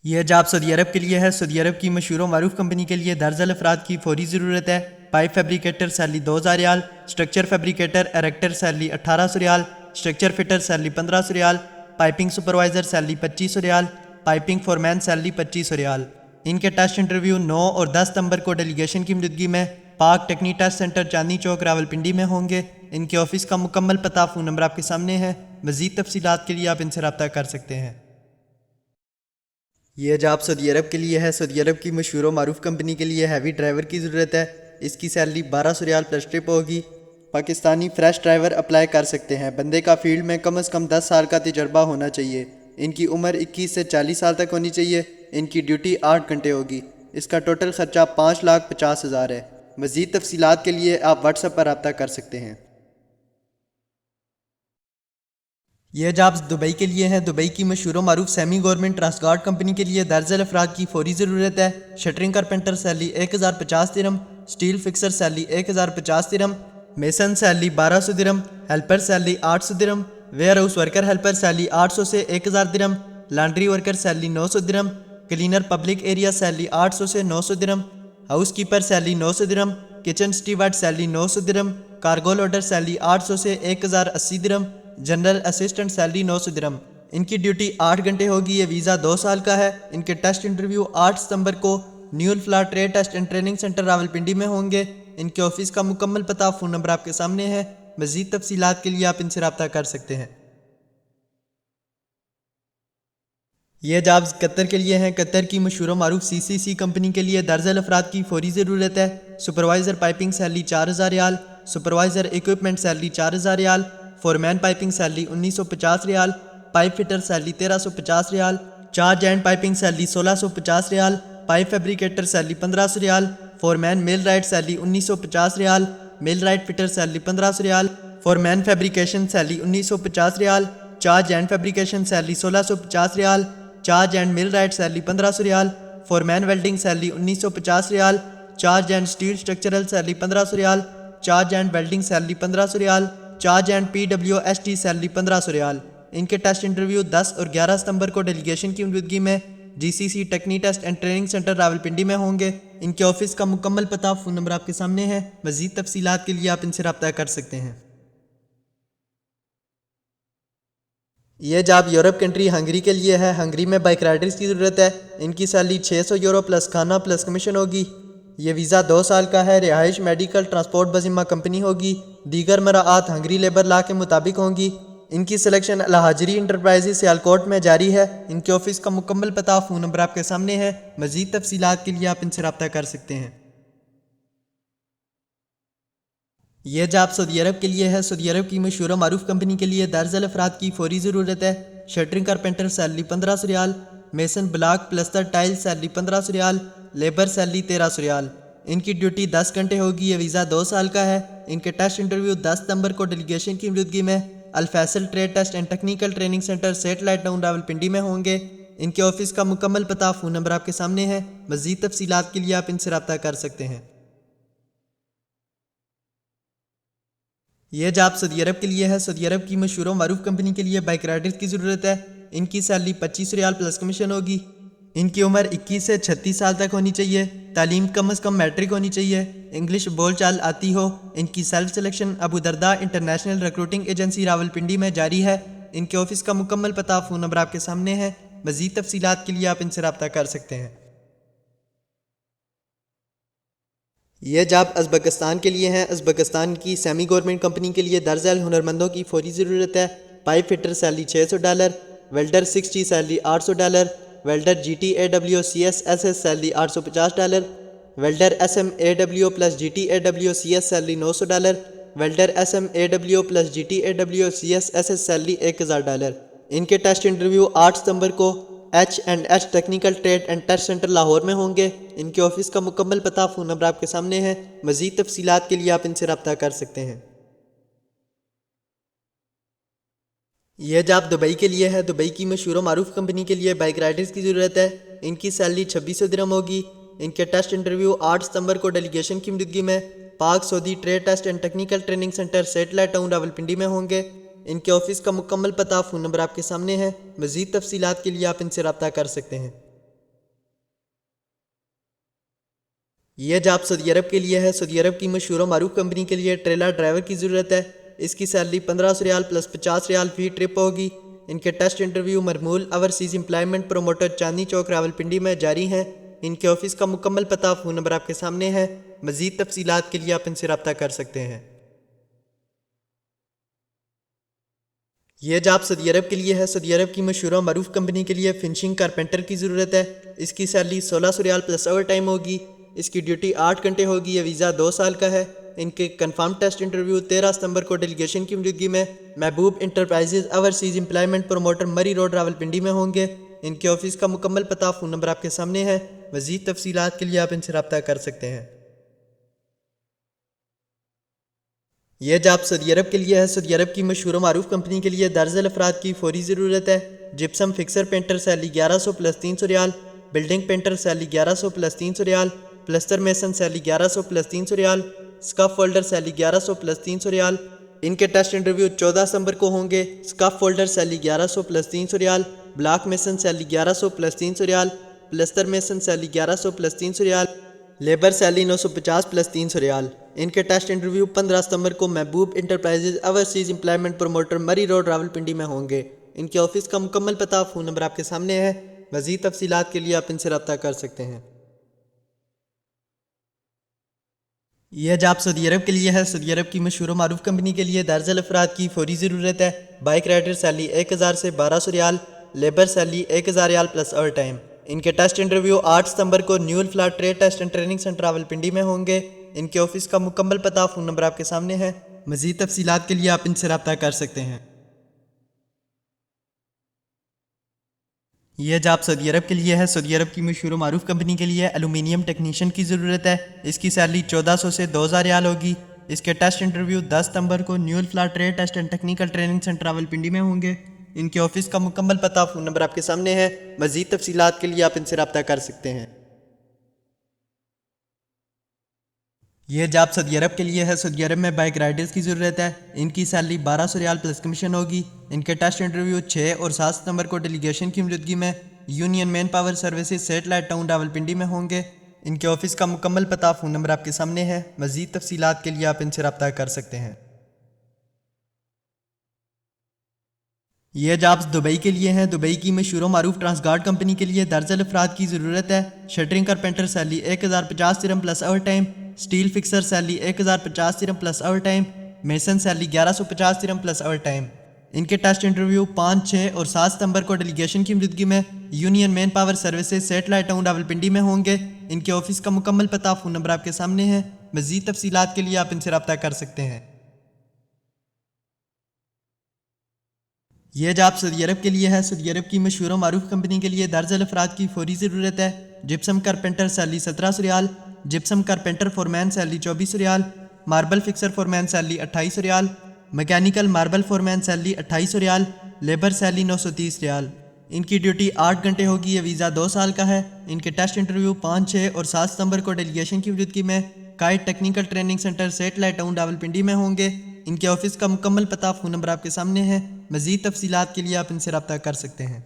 یہ جاب سعودی عرب کے لیے ہے۔ سعودی عرب کی مشہور و معروف کمپنی کے لیے درجن افراد کی فوری ضرورت ہے۔ پائپ فیبریکیٹر سیلری 2000 ریال، اسٹرکچر فیبریکیٹر ایریکٹر سیلری 1800 ریال، اسٹرکچر فٹر سیلری 1500 ریال، پائپنگ سپروائزر سیلری 2500 ریال، پائپنگ فورمین سیلری 2500 ریال۔ ان کے ٹیسٹ انٹرویو 9 اور 10 ستمبر کو ڈیلیگیشن کی موجودگی میں پاک ٹیکنی ٹیسٹ سینٹر چاندنی چوک راولپنڈی میں ہوں گے۔ ان کے آفس کا مکمل پتہ فون نمبر آپ کے سامنے ہے۔ مزید تفصیلات کے لیے آپ ان سے رابطہ کر سکتے ہیں۔ یہ جاب سعودی عرب کے لیے ہے۔ سعودی عرب کی مشہور و معروف کمپنی کے لیے ہیوی ڈرائیور کی ضرورت ہے۔ اس کی سیلری 1200 ریال پلس ٹرپ ہوگی۔ پاکستانی فریش ڈرائیور اپلائی کر سکتے ہیں۔ بندے کا فیلڈ میں کم از کم 10 سال کا تجربہ ہونا چاہیے۔ ان کی عمر 21 سے 40 سال تک ہونی چاہیے۔ ان کی ڈیوٹی 8 گھنٹے ہوگی۔ اس کا ٹوٹل خرچہ 5,50,000 ہے۔ مزید تفصیلات کے لیے آپ واٹس ایپ پر رابطہ کر سکتے ہیں۔ یہ جابز دبئی کے لیے ہیں۔ دبئی کی مشہور و معروف سیمی گورنمنٹ ٹرانسگارڈ کمپنی کے لیے درجن افراد کی فوری ضرورت ہے۔ شٹرنگ کارپینٹر سیلری 1050 درہم، سٹیل فکسر سیلری 1050 درہم، میسن سیلری 1200 درہم، ہیلپر سیلری 800 درہم، where house worker helper salary 800 سے 1000 درہم، لانڈری ورکر سیلری 900 درہم، کلینر پبلک ایریا سیلری 800 سے 900 درہم، ہاؤس کیپر سیلری 900 درہم، کچن سٹیورڈ سیلری 900 درہم، کارگو لوڈر سیلری 800 سے 1080 درہم، جنرل اسسٹنٹ سیلری 900 درہم۔ ان کی ڈیوٹی 8 گھنٹے ہوگی۔ یہ ویزا 2 سال کا ہے۔ ان کے ٹیسٹ انٹرویو 8 ستمبر کو new Al-Falah trade test and training centre Rawalpindi میں ہوں گے۔ ان کے آفس کا مکمل پتہ فون نمبر آپ کے سامنے ہے۔ مزید تفصیلات کے لیے آپ ان سے رابطہ کر سکتے ہیں۔ یہ جابز قطر کے لیے ہیں۔ قطر کی مشہور و معروف CCC کمپنی کے لیے درجن افراد کی فوری ضرورت ہے۔ سپروائزر پائپنگ سیلری 4000 ریال، سپروائزر ایکوپمنٹ سیلری 4000 ریال، فورمین پائپنگ سیلری 1950 ریال، پائپ فٹر سیلری 1350 ریال، چارج اینڈ پائپنگ سیلری 1650 ریال، پائپ فیبریکیٹر سیلری 1500 ریال، فورمین میل رائٹ سیلری 1950 ریال، میل رائٹ فٹر سیلری 1500 ریال، فورمین فیبریکیشن سیلری 1950 ریال، چارج اینڈ فیبریکیشن سیلری 1650 ریال، charge hand millwright salary 1500 ریال، foreman welding salary 1950 ریال، charge and steel structural salary 1500 Real, charge and welding salary 1500 Real, charge and PWST salary 1500 ریال۔ ان کے test interview 10 اور 11 ستمبر کو delegation کی موجودگی میں GCC ٹیکنی test and training centre Rawalpindi میں ہوں گے۔ ان کے آفس کا مکمل پتہ فون نمبر آپ کے سامنے ہے۔ مزید تفصیلات کے لیے آپ ان سے رابطہ کر سکتے ہیں۔ یہ جاب یورپ کنٹری ہنگری کے لیے ہے۔ ہنگری میں بائک رائڈرز کی ضرورت ہے۔ ان کی سیلری 600 یورو پلس کھانا پلس کمیشن ہوگی۔ یہ ویزا 2 سال کا ہے۔ رہائش میڈیکل ٹرانسپورٹ بذمہ کمپنی ہوگی۔ دیگر مراعات ہنگری لیبر لا کے مطابق ہوں گی۔ ان کی سلیکشن الحاجری انٹرپرائزز سیالکوٹ میں جاری ہے۔ ان کے آفس کا مکمل پتہ فون نمبر آپ کے سامنے ہے۔ مزید تفصیلات کے لیے آپ ان سے رابطہ کر سکتے ہیں۔ یہ جاب سعودی عرب کے لیے ہے۔ سعودی عرب کی مشہور و معروف کمپنی کے لیے درجن افراد کی فوری ضرورت ہے۔ شٹرنگ کارپینٹر سیلری 1500 ریال، میسن بلاک پلستر ٹائل سیلری 1500 ریال، لیبر سیلری 1300 ریال۔ ان کی ڈیوٹی 10 گھنٹے ہوگی۔ یہ ویزا 2 سال کا ہے۔ ان کے ٹیسٹ انٹرویو 10 ستمبر کو ڈیلیگیشن کی موجودگی میں Al-Faisal trade test and technical training centre satellite town Rawalpindi میں ہوں گے۔ ان کے آفس کا مکمل پتہ فون نمبر آپ کے سامنے ہے۔ مزید تفصیلات کے لیے آپ ان سے رابطہ کر سکتے ہیں۔ یہ جاب سعودی عرب کے لیے ہے۔ سعودی عرب کی مشہور و معروف کمپنی کے لیے بائک رائڈرز کی ضرورت ہے۔ ان کی سیلری 2500 ریال پلس کمیشن ہوگی۔ ان کی عمر 21 سے 36 سال تک ہونی چاہیے۔ تعلیم کم از کم میٹرک ہونی چاہیے۔ انگلش بول چال آتی ہو۔ ان کی سیلف سلیکشن ابو درداء انٹرنیشنل ریکروٹنگ ایجنسی راولپنڈی میں جاری ہے۔ ان کے آفس کا مکمل پتہ فون نمبر آپ کے سامنے ہے۔ مزید تفصیلات کے لیے آپ ان سے رابطہ کر سکتے ہیں۔ یہ جاب ازبکستان کے لیے ہیں۔ ازبکستان کی سیمی گورنمنٹ کمپنی کے لیے درجن ہنرمندوں کی فوری ضرورت ہے۔ Pipe fitter salary $600، welder 6G salary $800، welder GTAW CSSS salary $850، welder SMAW plus GTAW CS salary $900، welder SMAW plus GTAW CSSS salary $1000۔ ان کے ٹیسٹ انٹرویو 8 ستمبر کو H&H technical trade and test center Lahore میں ہوں گے۔ ان کے آفس کا مکمل پتہ فون نمبر آپ کے سامنے ہے۔ مزید تفصیلات کے لیے آپ ان سے رابطہ کر سکتے ہیں۔ یہ جاب دبئی کے لیے ہے۔ دبئی کی مشہور و معروف کمپنی کے لیے بائک رائڈرز کی ضرورت ہے۔ ان کی سیلری 2600 درہم ہوگی۔ ان کے ٹیسٹ انٹرویو 8 ستمبر کو ڈیلیگیشن کی موجودگی میں Pak Saudi trade test and technical training centre satellite town Rawalpindi میں ہوں گے۔ ان کے آفس کا مکمل پتہ فون نمبر آپ کے سامنے ہے۔ مزید تفصیلات کے لیے آپ ان سے رابطہ کر سکتے ہیں۔ یہ جاب سعودی عرب کے لیے ہے۔ سعودی عرب کی مشہور و معروف کمپنی کے لیے ٹریلر ڈرائیور کی ضرورت ہے۔ اس کی سیلری 1500 ریال پلس 50 ریال فی ٹرپ ہوگی۔ ان کے test interview Marmol overseas employment promoter Chandni Chowk Rawalpindi میں جاری ہیں۔ ان کے آفس کا مکمل پتہ فون نمبر آپ کے سامنے ہے۔ مزید تفصیلات کے لیے آپ ان سے رابطہ کر سکتے ہیں۔ یہ جاب سعودی عرب کے لیے ہے۔ سعودی عرب کی مشہور و معروف کمپنی کے لیے فنشنگ کارپینٹر کی ضرورت ہے۔ اس کی سیلری 1600 ریال پلس اوور ٹائم ہوگی۔ اس کی ڈیوٹی 8 گھنٹے ہوگی۔ یہ ویزا 2 سال کا ہے۔ ان کے کنفرم ٹیسٹ انٹرویو 13 ستمبر کو ڈیلیگیشن کی موجودگی میں محبوب انٹرپرائزز اوورسیز امپلائمنٹ پروموٹر مری روڈ راولپنڈی میں ہوں گے۔ ان کے آفس کا مکمل پتہ فون نمبر آپ کے سامنے ہے۔ مزید تفصیلات کے لیے آپ ان سے رابطہ کر سکتے ہیں۔ یہ جاب سعودی عرب کے لیے ہے۔ سعودی عرب کی مشہور و معروف کمپنی کے لیے درجن افراد کی فوری ضرورت ہے۔ Gypsum fixer painter salary 1100 plus 300 ریال، بلڈنگ پینٹر سیلری 1100 پلس 300 ریال، پلستر میسن سیلری 1100 پلس 300 ریال، سکاف فولڈر سیلری 1100 پلس 300 ریال۔ ان کے ٹیسٹ انٹرویو 14 ستمبر کو ہوں گے۔ سکاف فولڈر سیلری 1100 پلس 300 ریال، بلاک میسن سیلری 1100 پلس 300 ریال، پلستر میسن سیلری 1100 پلس 300 ریال، لیبر سیلری 950 پلس 300 ریال۔ ان کے test interview 15 ستمبر کو محبوب enterprises overseas employment promoter مری road Rawalpindi میں ہوں گے۔ ان کے آفس کا مکمل پتہ فون نمبر آپ کے سامنے ہے۔ مزید تفصیلات کے لیے آپ ان سے رابطہ کر سکتے ہیں۔ یہ جاب سعودی عرب کے لیے ہے۔ سعودی عرب کی مشہور و معروف کمپنی کے لیے درجن افراد کی فوری ضرورت ہے۔ بائک رائڈر سیلری 1000 سے 1200 ریال، لیبر سیلری 1000 ریال پلس اوور ٹائم۔ ان کے ٹیسٹ انٹرویو 8 ستمبر کو new Al-Falah trade test and training centre Rawalpindi میں ہوں گے۔ ان کے آفس کا مکمل پتہ فون نمبر آپ کے سامنے ہے۔ مزید تفصیلات کے لیے آپ ان سے رابطہ کر سکتے ہیں۔ یہ جاب سعودی عرب کے لیے ہے۔ سعودی عرب کی مشہور و معروف کمپنی کے لیے ایلومینیم ٹیکنیشین کی ضرورت ہے۔ اس کی سیلری 1400 سے 2000 ریال ہوگی۔ اس کے ٹیسٹ انٹرویو 10 ستمبر کو new Al-Falah trade test and technical training centre Rawalpindi میں ہوں گے۔ ان کے آفس کا مکمل پتہ فون نمبر آپ کے سامنے ہے۔ مزید تفصیلات کے لیے آپ ان سے رابطہ کر سکتے ہیں۔ یہ جاب سعودی عرب کے لیے ہے۔ سعودی عرب میں بائک رائڈرز کی ضرورت ہے۔ ان کی سیلری 1200 ریال پلس کمیشن ہوگی۔ ان کے ٹیسٹ انٹرویو 6 اور 7 ستمبر کو ڈیلیگیشن کی موجودگی میں union manpower services satellite town Rawalpindi میں ہوں گے۔ ان کے آفس کا مکمل پتہ فون نمبر آپ کے سامنے ہے۔ مزید تفصیلات کے لیے آپ ان سے رابطہ کر سکتے ہیں۔ یہ جابز دبئی کے لیے ہیں۔ دبئی کی مشہور و معروف ٹرانسگارڈ کمپنی کے لیے درجن افراد کی ضرورت ہے۔ شٹرنگ کارپینٹر سیلری 1050 درہم plus over time, steel fixer salary 1050 درہم plus over time, Mason salary 1150 درہم پلس اوور ٹائم۔ ان کے ٹیسٹ انٹرویو 5، 6 اور 7 ستمبر کو ڈیلیگیشن کی موجودگی میں union manpower services satellite town Rawalpindi میں ہوں گے۔ ان کے آفس کا مکمل پتہ فون نمبر آپ کے سامنے ہے۔ مزید تفصیلات کے لیے آپ ان سے رابطہ کر سکتے ہیں۔ یہ جاب سعودی عرب کے لیے ہے۔ سعودی عرب کی مشہور و معروف کمپنی کے لیے درجن افراد کی فوری ضرورت ہے۔ جپسم کارپینٹر سیلری 1700 ریال، جپسم کارپینٹر فورمین سیلری 2400 ریال، ماربل فکسر فورمین سیلری 2800 ریال، میکینیکل ماربل فورمین سیلری 2800 ریال، لیبر سیلری 930 ریال۔ ان کی ڈیوٹی 8 گھنٹے ہوگی۔ یہ ویزا 2 سال کا ہے۔ ان کے ٹیسٹ انٹرویو 5، 6 اور 7 ستمبر کو ڈیلیگیشن کی موجودگی میں kite technical training centre satellite town Rawalpindi میں ہوں گے۔ ان کے آفس کا مکمل پتہ فون نمبر آپ کے سامنے ہے۔ مزید تفصیلات کے لیے آپ ان سے رابطہ کر سکتے ہیں۔